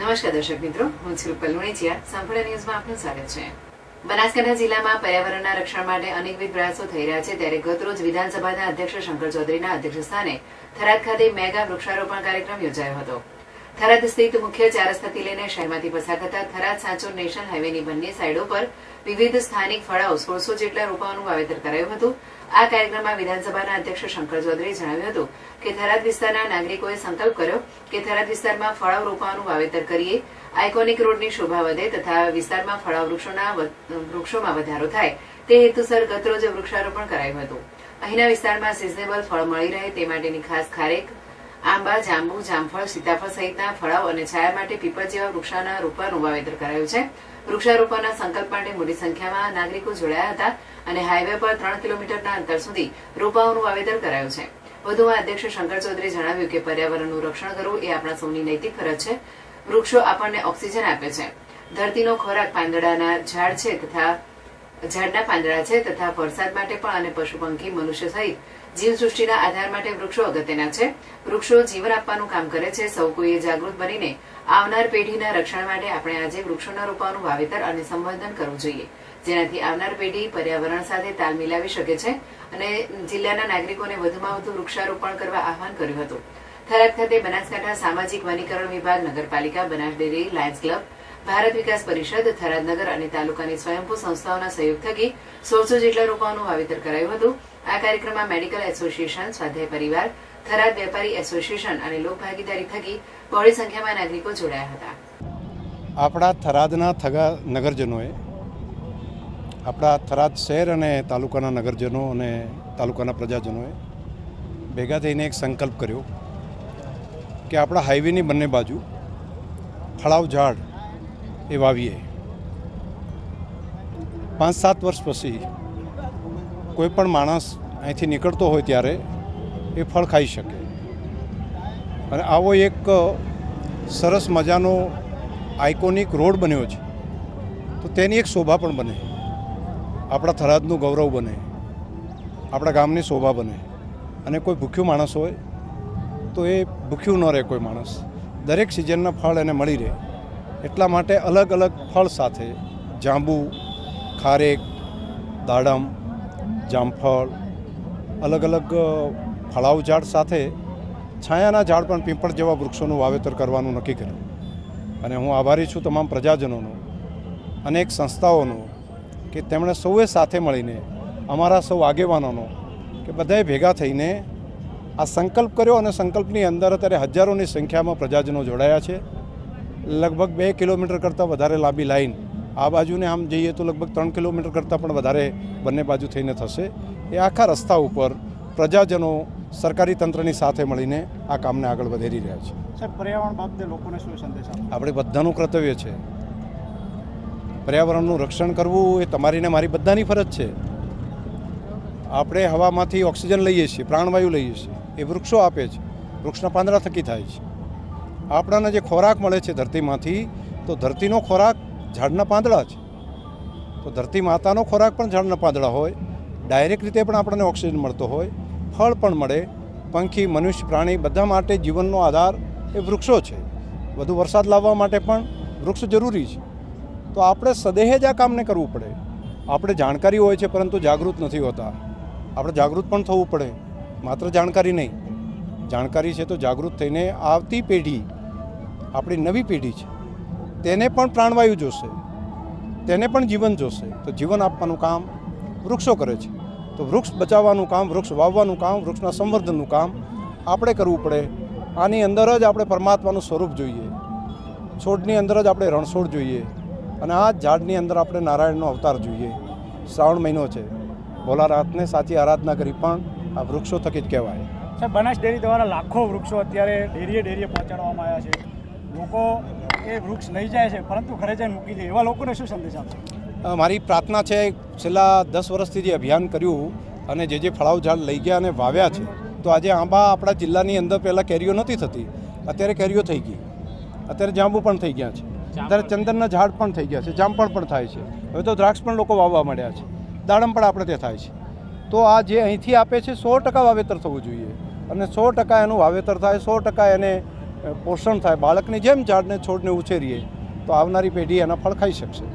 નમસ્કાર દર્શક મિત્રો, હું છું પલ્લુણીચિયા. સંપૂર્ણ ન્યૂઝમાં આપનું સ્વાગત છે. બનાસકાંઠા જિલ્લામાં પર્યાવરણના રક્ષણ માટે અનેકવિધ પ્રયાસો થઈ રહ્યા છે. ત્યારે ગતરોજ વિધાનસભાના અધ્યક્ષ શંકર ચૌધરીના અધ્યક્ષસ્થાને થરાદ ખાતે મેગા વૃક્ષારોપણ કાર્યક્રમ યોજાયો હતો. થરાદ સ્થિત મુખ્ય 4 રસ્તાથી લઈને શહેરમાંથી પસાર થતા થરાદ સાંચોર નેશનલ હાઈવેની બંને સાઈડો પર વિવિધ સ્થાનિક ફળાઓ 1600 જેટલા રોપાઓનું વાવેતર કરાયું હતું. આ કાર્યક્રમમાં વિધાનસભાના અધ્યક્ષ શંકર ચૌધરીએ જણાવ્યું હતું કે થરાદ વિસ્તારના નાગરિકોએ સંકલ્પ કર્યો કે થરાદ વિસ્તારમાં ફળાઓ રોપાઓનું વાવેતર કરીએ, આઇકોનિક રોડની શોભા વધે તથા વિસ્તારમાં ફળાઓ વૃક્ષોમાં વધારો થાય તે હેતુસર ગતરોજ વૃક્ષારોપણ કરાયું હતું. અહીંના વિસ્તારમાં સિઝનેબલ ફળ મળી રહે તે માટેની ખાસ ખારેક, આંબા, જાંબુ, જામફળ, સીતાફળ સહિતના ફળાઓ અને છાયા માટે પીપળ જેવા વૃક્ષોના રોપાનું વાવેતર કરાયું છે. વૃક્ષારોપણના સંકલ્પ માટે મોટી સંખ્યામાં નાગરિકો જોડાયા હતા અને હાઈવે પર 3 કિલોમીટરના અંતર સુધી રોપાઓનું વાવેતર કરાયું છે. વધુમાં અધ્યક્ષ શંકર ચૌધરીએ જણાવ્યું કે પર્યાવરણનું રક્ષણ કરવું એ આપણા સૌની નૈતિક ફરજ છે. વૃક્ષો આપણને ઓક્સિજન આપે છે. ધરતીનો ખોરાક પાંદડાના ઝાડ છે તથા ઝાડના પાંદડા છે તથા વરસાદ માટે પણ અને પશુ પંખી, મનુષ્ય સહિત જીવસૃષ્ટિના આધાર માટે વૃક્ષો અગત્યના છે. વૃક્ષો જીવન આપવાનું કામ કરે છે. સૌ કોઈએ જાગૃત બનીને આવનાર પેઢીના રક્ષણ માટે આપણે આજે વૃક્ષોના રોપાઓનું વાવેતર અને સંવર્ધન કરવું જોઈએ, જેનાથી આવનાર પેઢી પર્યાવરણ સાથે તાલ મિલાવી શકે છે. અને જિલ્લાના નાગરિકોને વધુમાં વધુ વૃક્ષારોપણ કરવા આહવાન કર્યું હતું. થરાદ ખાતે બનાસકાંઠા સામાજિક વનીકરણ વિભાગ, નગરપાલિકા, Banas dairy, lions club, Bharat Vikas Parishad, થરાદનગર અને તાલુકાની સ્વયંભૂ સંસ્થાઓના સહયોગ થકી 1600 જેટલા રોપાઓનું વાવેતર કરાયું હતું. આ કાર્યક્રમમાં મેડિકલ એસોસિએશન, સ્વાધ્યાય પરિવાર, થરાદ વેપારી એસોસિએશન અને લોકભાગીદારી થકી બહોળી સંખ્યામાં નાગરિકો જોડાયા હતા. આપણા થરાદના નગરજનોએ, આપણા થરાદ શહેર અને તાલુકાના નગરજનો અને તાલુકાના પ્રજાજનોએ ભેગા થઈને એક સંકલ્પ કર્યો કે આપણા હાઈવેની બંને બાજુ ફળાવ ઝાડ એ વાવીએ. 5-7 વર્ષ પછી કોઈ પણ માણસ અહીંથી નીકળતો હોય ત્યારે એ ફળ ખાઈ શકે. અને આવો એક સરસ મજાનો આઇકોનિક રોડ બન્યો છે તો તેની એક શોભા પણ બને, આપણા થરાદનું ગૌરવ બને, આપણા ગામની શોભા બને. અને કોઈ ભૂખ્યું માણસ હોય તો એ ભૂખ્યું ન રહે. કોઈ માણસ દરેક સિઝનના ફળ એને મળી રહે એટલા માટે અલગ અલગ ફળ સાથે જાંબુ, ખારેક, દાડમ, જામફળ, અલગ અલગ ફળાઉ ઝાડ સાથે છાયાના ઝાડ પણ પીપળ જેવા વૃક્ષોનું વાવેતર કરવાનું નક્કી કર્યું. અને હું આભારી છું તમામ પ્રજાજનોનો, અનેક સંસ્થાઓનો કે તેમણે સૌએ સાથે મળીને, અમારા સૌ આગેવાનોનો કે બધાએ ભેગા થઈને આ સંકલ્પ કર્યો. અને સંકલ્પની અંદર અત્યારે હજારોની સંખ્યામાં પ્રજાજનો જોડાયા છે. લગભગ 2 કિલોમીટર કરતાં વધારે લાંબી લાઈન આ બાજુને આમ જઈએ તો લગભગ 3 કિલોમીટર કરતાં પણ વધારે બંને બાજુ થઈને થશે. એ આખા રસ્તા ઉપર પ્રજાજનો સરકારી તંત્રની સાથે મળીને આ કામને આગળ વધારી રહ્યા છે. સાહેબ, પર્યાવરણ બાબતે લોકોને શું સંદેશ આપો? આપણે બધાનું કર્તવ્ય છે. પર્યાવરણનું રક્ષણ કરવું એ તમારી ને મારી બધાની ફરજ છે. આપણે હવામાંથી ઓક્સિજન લઈએ છીએ, પ્રાણવાયુ લઈએ છીએ, એ વૃક્ષો આપે છે. વૃક્ષના પાંદડા થકી થાય છે. આપણાને જે ખોરાક મળે છે ધરતીમાંથી, તો ધરતીનો ખોરાક ઝાડના પાંદડા છે. તો ધરતી માતાનો ખોરાક પણ ઝાડના પાંદડા હોય. ડાયરેક્ટ રીતે પણ આપણને ઓક્સિજન મળતો હોય, ફળ પણ મળે. પંખી, મનુષ્ય, પ્રાણી બધા માટે જીવનનો આધાર એ વૃક્ષો છે. વધુ વરસાદ લાવવા માટે પણ વૃક્ષ જરૂરી છે. તો આપણે સદેહ જ આ કામને કરવું પડે. આપણે જાણકારી હોય છે પરંતુ જાગૃત નથી હોતા. આપણે જાગૃત પણ થવું પડે, માત્ર જાણકારી નહીં. જાણકારી છે તો જાગૃત થઈને આવતી પેઢી, આપણી નવી પેઢી છે, તેને પણ પ્રાણવાયુ જોશે, તેને પણ જીવન જોશે. તો જીવન આપવાનું કામ વૃક્ષો કરે છે. તો વૃક્ષ બચાવવાનું કામ, વૃક્ષ વાવવાનું કામ, વૃક્ષના સંવર્ધનનું કામ આપણે કરવું પડે. આની અંદર જ આપણે પરમાત્માનું સ્વરૂપ જોઈએ. છોડની અંદર જ આપણે રણછોડ જોઈએ અને આ ઝાડની અંદર આપણે નારાયણનો અવતાર જોઈએ. શ્રાવણ મહિનો છે, ભોલાનાથને સાચી આરાધના કરી પણ આ વૃક્ષો થકી જ કહેવાય. સાહેબ, બનાસ ડેરી દ્વારા લાખો વૃક્ષો અત્યારે ડેરીએ પહોંચાડવામાં આવ્યા છે. લોકો એ વૃક્ષ લઈ જાય છે પરંતુ ઘરે જઈને મૂકી દે, એવા લોકોને શું સંદેશ આપશો? મારી પ્રાર્થના છે, છેલ્લા 10 વર્ષથી જે અભિયાન કર્યું અને જે ફળાઉ ઝાડ લઈ ગયા અને વાવ્યા છે, તો આજે આંબા આપણા જિલ્લાની અંદર પહેલાં કેરીઓ નહોતી થતી, અત્યારે કેરીઓ થઈ ગઈ. અત્યારે જાંબુ પણ થઈ ગયા છે. અત્યારે ચંદનના ઝાડ પણ થઈ ગયા છે. જામફળ પણ થાય છે. હવે તો દ્રાક્ષ પણ લોકો વાવવા માંડ્યા છે. દાડમ પણ આપણે ત્યાં થાય છે. તો આ જે અહીંથી આપે છે 100% વાવેતર થવું જોઈએ અને 100% એનું વાવેતર થાય, 100% એને પોષણ થાય, બાળકની જેમ ઝાડને છોડને ઉછેરીએ તો આવનારી પેઢી એના ફળ ખાઈ શકશે.